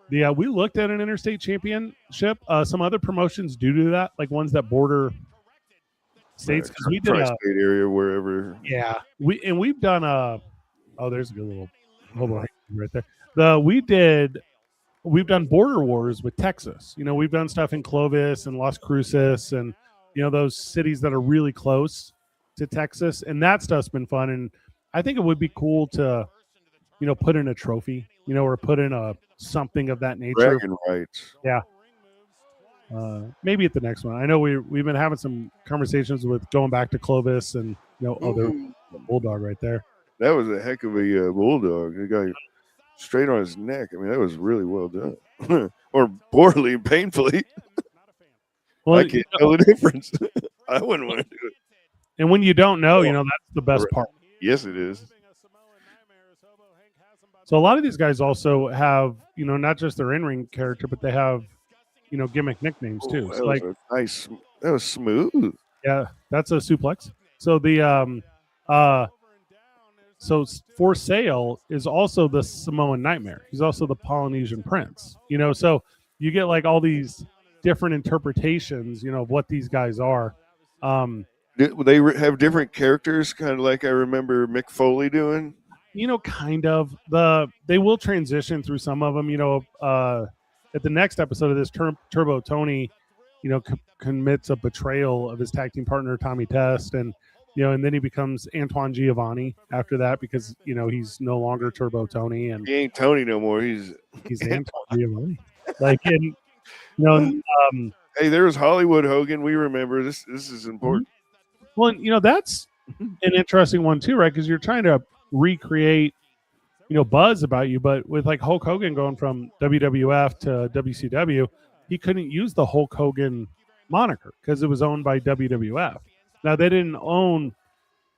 Yeah, we looked at an interstate championship. Some other promotions do that, like ones that border states. Because we did Tri-state area, wherever. yeah, we've done there's a good little hold on right there. We've done border wars with Texas. You know, we've done stuff in Clovis and Las Cruces and those cities that are really close to Texas, and that stuff's been fun. And I think it would be cool to put in a trophy, or put in something of that nature. Dragon rights. Yeah. Maybe at the next one. I know we've been having some conversations with going back to Clovis and other bulldog right there. That was a heck of a bulldog. The guy straight on his neck. I mean, that was really well done. Or poorly and painfully. Well, I can't tell the difference. I wouldn't want to do it. And when you don't know, that's the best part. Yes, it is. So a lot of these guys also have, not just their in-ring character, but they have, gimmick nicknames too. So That was smooth. Yeah, that's a suplex. So the For Sale is also the Samoan Nightmare. He's also the Polynesian Prince. So you get like all these different interpretations, of what these guys are. They have different characters, kind of like I remember Mick Foley doing. Kind of. They will transition through some of them. At the next episode of this, Turbo Tony, commits a betrayal of his tag team partner Tommy Test, and and then he becomes Antoine Giovanni after that because he's no longer Turbo Tony, and He ain't Tony no more. He's Antoine Giovanni. Like, and hey, there's Hollywood Hogan. We remember this. This is important. Well, that's an interesting one too, right? Because you're trying to recreate buzz about you, but with like Hulk Hogan going from WWF to WCW, he couldn't use the Hulk Hogan moniker because it was owned by WWF. Now they didn't own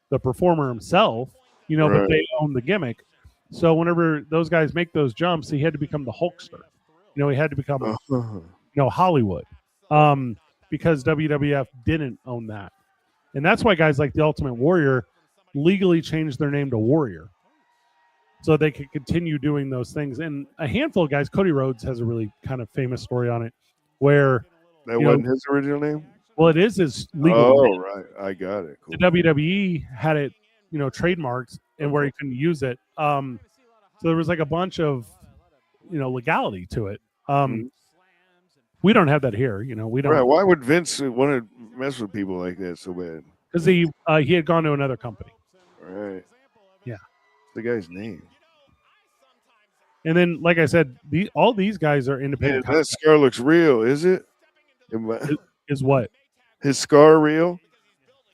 the performer himself, Right. but they owned the gimmick. So whenever those guys make those jumps, he had to become the Hulkster. He had to become Hollywood, because WWF didn't own that. And that's why guys like the Ultimate Warrior legally changed their name to Warrior so they could continue doing those things. And a handful of guys, Cody Rhodes has a really kind of famous story on it where That wasn't his original name? well, it is his legal name. Right. I got it. Cool. The WWE had it, trademarked and where he couldn't use it. So there was like a bunch of, legality to it. We don't have that here. We don't. Right. Why would Vince want to mess with people like that so bad? Because he had gone to another company. Right. Yeah. The guy's name. And then, like I said, all these guys are Man, independent. that scar looks real, is it? Is what? His scar real?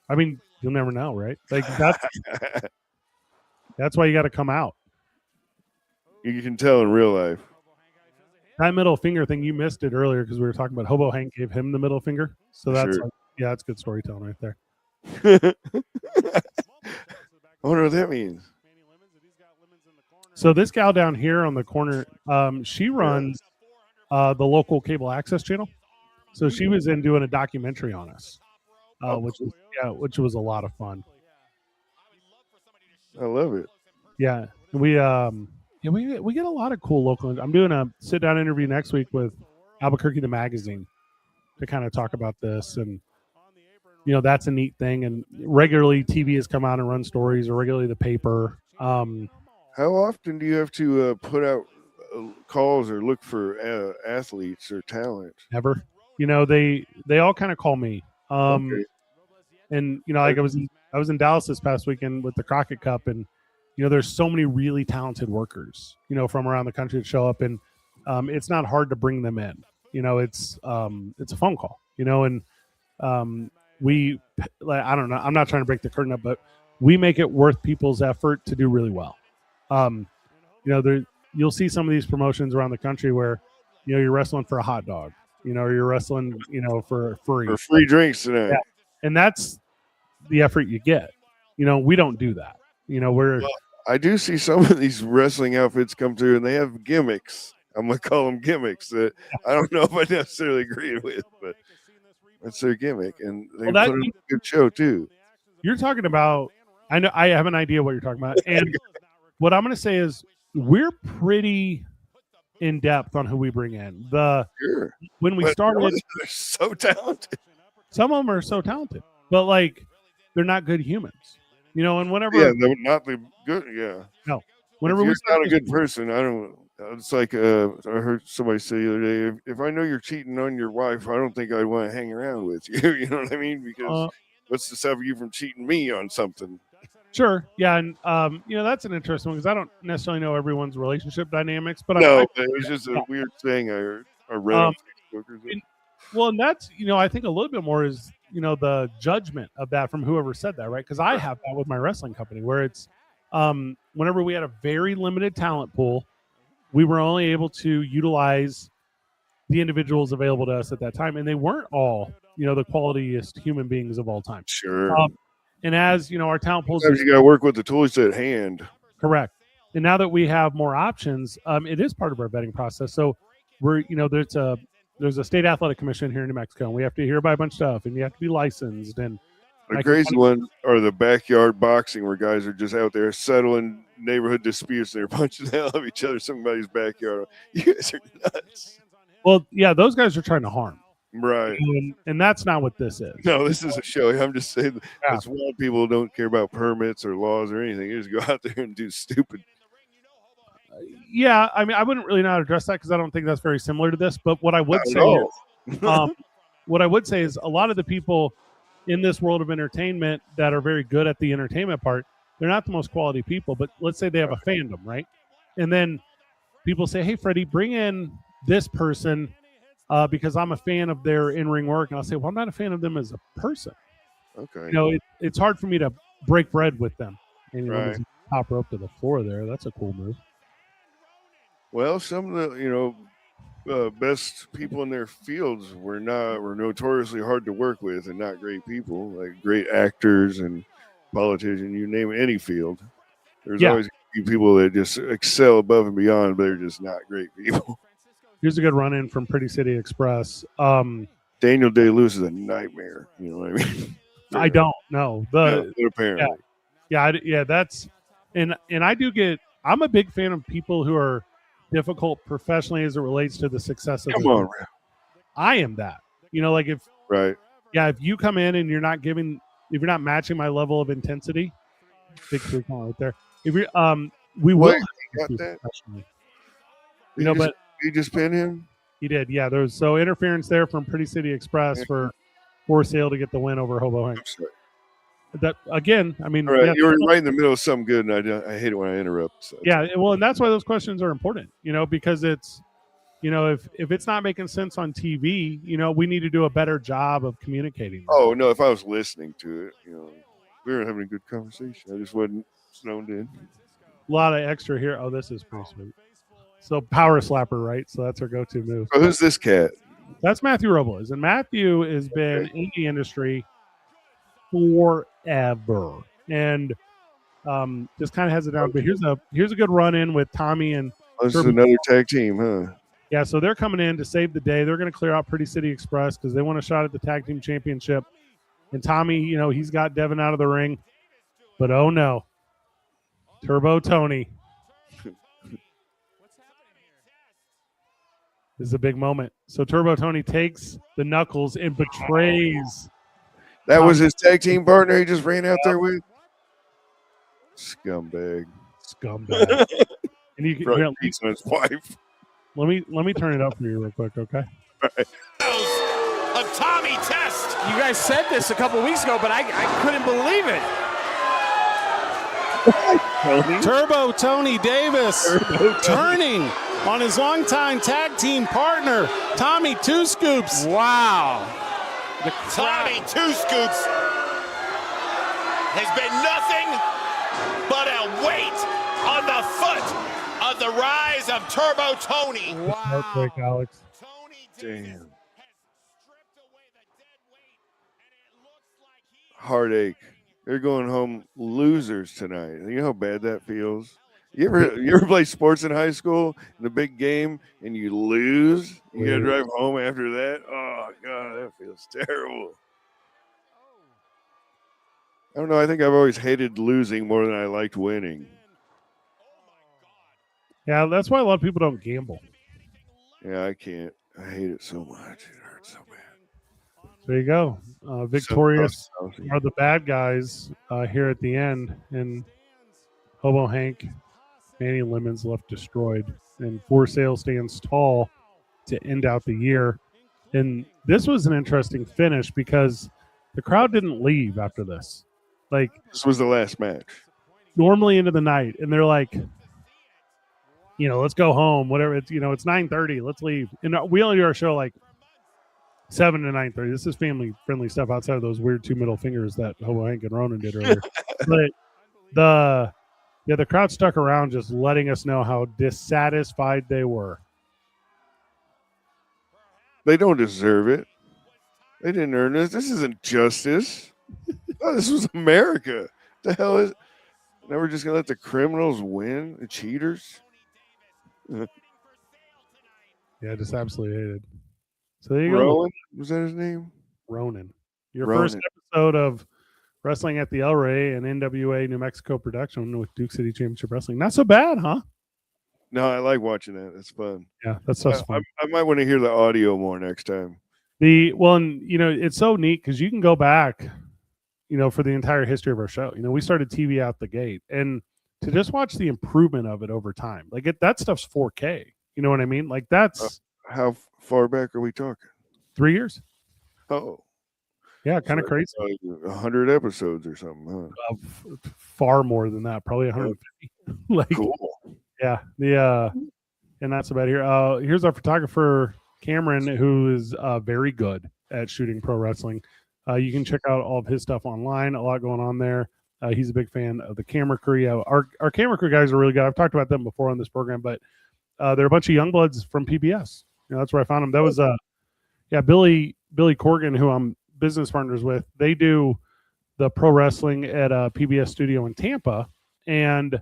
I mean, you'll never know, right? Like that's why you got to come out. You can tell in real life. That middle finger thing, you missed it earlier because we were talking about Hobo Hank gave him the middle finger. So that's Sure. that's good storytelling right there. I wonder what that means. So this gal down here on the corner, she runs the local cable access channel. So she was in doing a documentary on us, which was a lot of fun. I love it. Yeah, and we get a lot of cool local. I'm doing a sit down interview next week with Albuquerque the Magazine to kind of talk about this, and that's a neat thing. And regularly TV has come out and run stories, or regularly the paper. How often do you have to put out calls or look for athletes or talent. Never. You know, they all kind of call me. Okay. And you know, like I was in Dallas this past weekend with the Crockett Cup, and you know, there's so many really talented workers, you know, from around the country that show up, and it's not hard to bring them in. You know, it's a phone call. You know, and we, like, I don't know, I'm not trying to break the curtain up, but we make it worth people's effort to do really well. You know, you'll see some of these promotions around the country where, you know, you're wrestling for a hot dog, you know, or you're wrestling, you know, for free. Or free drinks tonight. Yeah. And that's the effort you get. You know, we don't do that. You know, I do see some of these wrestling outfits come through, and they have gimmicks. I'm gonna call them gimmicks that I don't know if I necessarily agree with, but that's their gimmick, and they put on a good show too. You're talking about. I know. I have an idea what you're talking about, and what I'm going to say is we're pretty in depth on who we bring in. When we started, they're so talented. Some of them are so talented, but like they're not good humans, you know. And whenever, they're not the good. Yeah, no. Whenever you're not a good person, I don't. It's like I heard somebody say the other day, if I know you're cheating on your wife, I don't think I'd want to hang around with you. You know what I mean? Because what's to stop you from cheating me on something? Sure, yeah, and you know, that's an interesting one because I don't necessarily know everyone's relationship dynamics, but it was just a weird thing I read on Facebook or something. Well, and that's, you know, I think a little bit more is, you know, the judgment of that from whoever said that, right? Because I have that with my wrestling company where it's whenever we had a very limited talent pool, we were only able to utilize the individuals available to us at that time, and they weren't all, you know, the qualitiest human beings of all time. Sure. And as you know, our talent pools, you got to work with the tools at hand. Correct. And now that we have more options, it is part of our vetting process. So we're, you know, there's a state athletic commission here in New Mexico, and we have to hear about a bunch of stuff, and you have to be licensed. And the crazy ones are the backyard boxing where guys are just out there settling neighborhood disputes. They're punching the hell out of each other in somebody's backyard. You guys are nuts. Well, yeah, those guys are trying to harm. Right. And that's not what this is. No, this is a show. I'm just saying that's why people don't care about permits or laws or anything. You just go out there and do stupid. Yeah, I mean, I wouldn't really not address that because I don't think that's very similar to this. But what I would say is, a lot of the people in this world of entertainment that are very good at the entertainment part, they're not the most quality people. But let's say they have a fandom, right? And then people say, "Hey, Freddie, bring in this person because I'm a fan of their in-ring work." And I'll say, "Well, I'm not a fan of them as a person." Okay. You know, it's hard for me to break bread with them. And right. Top rope to the floor there. That's a cool move. Well, some of the best people in their fields were notoriously hard to work with and not great people, like great actors and politicians. You name any field, there's always people that just excel above and beyond, but they're just not great people. Here's a good run-in from Pretty City Express. Daniel Day-Lewis is a nightmare. You know what I mean? I don't know. Apparently. Yeah, that's and I do get. I'm a big fan of people who are difficult professionally as it relates to the success of. Come on, I am that. You know, like if you come in and you're not matching my level of intensity, big three count right there. If you we will got that. You know, but you just pinned him. He did, yeah. There's so interference there from Pretty City Express for Sale to get the win over Hobo Hanks. That again, I mean, you were right in the middle of something good, and I hate it when I interrupt. So. Yeah, well, and that's why those questions are important, you know, because it's, you know, if it's not making sense on TV, you know, we need to do a better job of communicating. Oh no, if I was listening to it, you know, we were having a good conversation. I just wasn't snowed in. A lot of extra here. Oh, this is pretty sweet. So power slapper, right? So that's our go-to move. So who's this cat? That's Matthew Robles, and Matthew has been in the industry forever, and just kind of has it down. But here's a good run-in with Tommy and. Oh, this is another tag team, huh? Yeah, so they're coming in to save the day. They're going to clear out Pretty City Express because they want a shot at the tag team championship. And Tommy, you know, he's got Devin out of the ring, but oh no, Turbo Tony. This is a big moment. So Turbo Tony takes the Knuckles and betrays. That was his tag team partner he just ran out there with? Scumbag. And you can his wife. Let me turn it up for you real quick, okay? Of Tommy Test. You guys said this a couple weeks ago, but I couldn't believe it. Turbo Tony Davis turning on his longtime tag team partner, Tommy Two Scoops. Wow. Tommy Two Scoops has been nothing but a weight on the foot of the rise of Turbo Tony. Heartbreak, Alex. Tony Damn. Davis has stripped away the dead weight, and it looks like he Heartache. They're going home losers tonight. You know how bad that feels? You ever play sports in high school in the big game and you lose? You gotta drive home after that? Oh god, that feels terrible. I don't know. I think I've always hated losing more than I liked winning. Yeah, that's why a lot of people don't gamble. Yeah, I can't. I hate it so much. It hurts so bad. There you go. Victorious So tough. are the bad guys here at the end, and Hobo Hank, Manny Lemons left destroyed, and For Sale stands tall to end out the year. And this was an interesting finish because the crowd didn't leave after this. Like This was the last match. normally into the night, and they're like, let's go home. Whatever it's it's 9:30. Let's leave. And we only do our show like 7 to 9:30. This is family friendly stuff outside of those weird two middle fingers that Hobo Hank and Ronan did earlier. But the crowd stuck around, just letting us know how dissatisfied they were. They don't deserve it. They didn't earn this. This isn't justice. Oh, this was America. The hell is? Now we're just gonna let the criminals win, the cheaters. Yeah, just absolutely hated. So there you go, Rowan, was that his name? Ronan. Your Ronan. first episode of Wrestling at the El Rey and NWA New Mexico production with Duke City Championship Wrestling. Not so bad, huh? No, I like watching that. It's fun. Yeah, that's so fun. I might want to hear the audio more next time. And it's so neat because you can go back, for the entire history of our show. We started TV out the gate, and to just watch the improvement of it over time, like that stuff's 4K. You know what I mean? Like that's How far back are we talking? 3 years. Oh, Yeah, kind of so crazy. like 100 episodes or something, huh? Far more than that, probably 150. Like, Cool. yeah, and that's about here. Here's our photographer Cameron, who is very good at shooting pro wrestling. You can check out all of his stuff online. A lot going on there. He's a big fan of the camera crew. Yeah, our camera crew guys are really good. I've talked about them before on this program, but they're a bunch of young bloods from PBS. That's where I found them. That was Billy Corgan, who I'm business partners with. They do the pro wrestling at a PBS studio in Tampa, and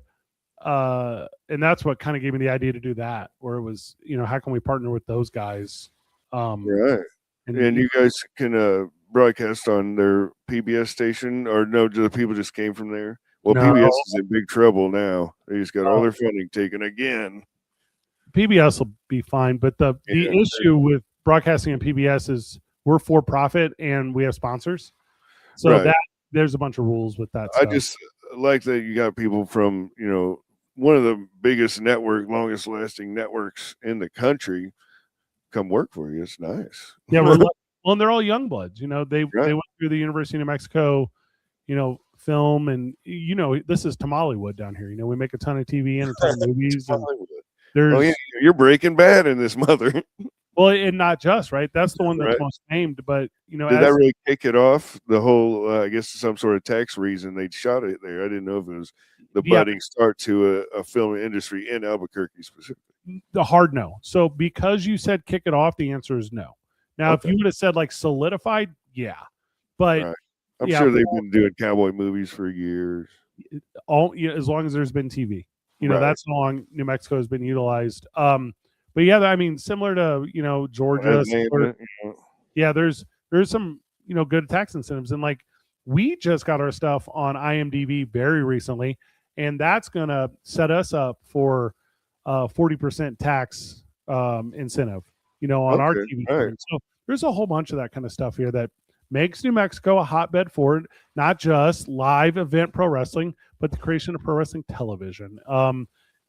that's what kind of gave me the idea to do that. Where it was, how can we partner with those guys? Right. And you guys can broadcast on their PBS station, or no? Do the people just came from there? Well, No. PBS is in big trouble now. They just got all their funding taken again. PBS will be fine, but the issue with broadcasting on PBS is we're for profit and we have sponsors, so Right. that there's a bunch of rules with that I stuff. just like that you got people from one of the biggest longest lasting networks in the country come work for you. It's nice. Yeah, and they're all young bloods. They went through the University of New Mexico, film, and this is Tamalewood down here. We make a ton of TV and a ton of movies. And there's, Oh yeah, you're Breaking Bad in this mother. well, and not just right. That's the one that's Right. most named, but Did that really kick it off? The whole, I guess, some sort of tax reason they shot it there. I didn't know if it was the budding start to a film industry in Albuquerque specifically. the hard no. So because you said kick it off, the answer is no. Now, if you would have said like solidified, yeah, but Right. I'm sure they've been doing cowboy movies for years. as long as there's been TV, Right. that's how long New Mexico has been utilized. But yeah, I mean, similar to Georgia. Yeah, there's some good tax incentives, and like we just got our stuff on IMDb very recently, and that's gonna set us up for 40% tax incentive, on our TV. Right. So there's a whole bunch of that kind of stuff here that makes New Mexico a hotbed for it, not just live event pro wrestling, but the creation of pro wrestling television.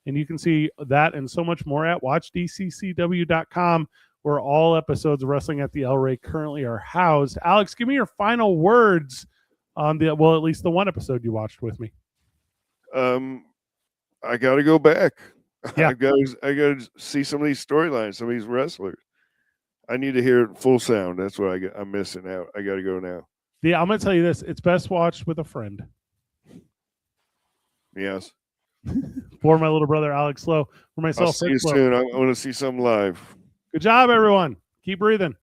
And you can see that and so much more at watchdccw.com, where all episodes of Wrestling at the El Rey currently are housed. Alex, give me your final words on at least the one episode you watched with me. I got to go back. Yeah. I got to see some of these storylines, some of these wrestlers. I need to hear it full sound. That's what I'm missing out. I got to go now. Yeah, I'm going to tell you this. It's best watched with a friend. Yes. For my little brother, Alex Lowe. For I'll myself, see you Rick Lowe. soon. I want to see something live. Good job, everyone. Keep breathing.